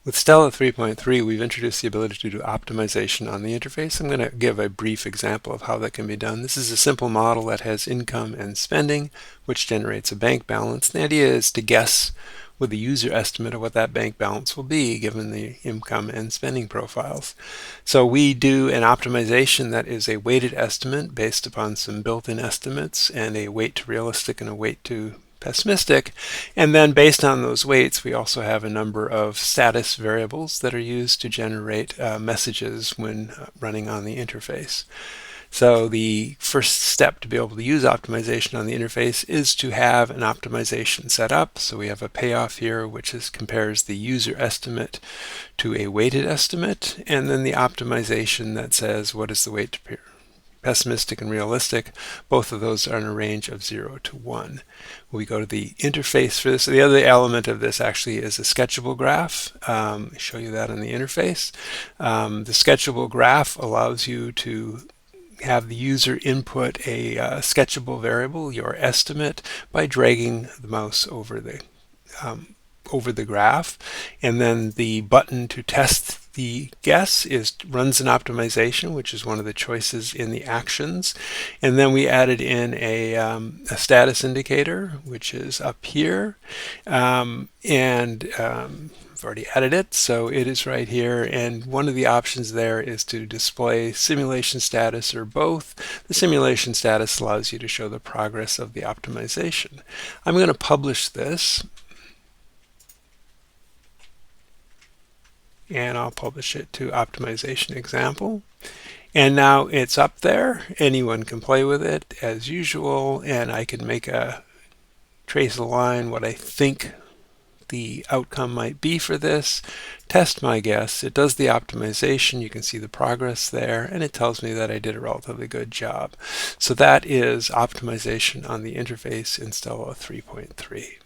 With Stella 3.3, we've introduced the ability to do optimization on the interface. I'm going to give a brief example of how that can be done. This is a simple model that has income and spending, which generates a bank balance. The idea is to guess with the user estimate of what that bank balance will be given the income and spending profiles. So we do an optimization that is a weighted estimate based upon some built-in estimates and a weight to realistic and a weight to pessimistic. And then based on those weights, we also have a number of status variables that are used to generate messages when running on the interface. So the first step to be able to use optimization on the interface is to have an optimization set up. So we have a payoff here, which compares the user estimate to a weighted estimate, and then the optimization that says what is the weight to pessimistic and realistic. Both of those are in a range of 0 to 1. We go to the interface for this. The other element of this actually is a sketchable graph. I'll show you that on the interface. The sketchable graph allows you to have the user input a sketchable variable, your estimate, by dragging the mouse over the graph, and then the button to test the guess runs an optimization, which is one of the choices in the actions. And then we added in a status indicator, which is up here, I've already added it, so it is right here, and one of the options there is to display simulation status or both. The simulation status allows you to show the progress of the optimization. I'm going to publish this, and I'll publish it to optimization example. And now it's up there. Anyone can play with it as usual, and I can trace a line what I think the outcome might be for this, test my guess. It does the optimization. You can see the progress there, and it tells me that I did a relatively good job. So that is optimization on the interface in Stella 3.3.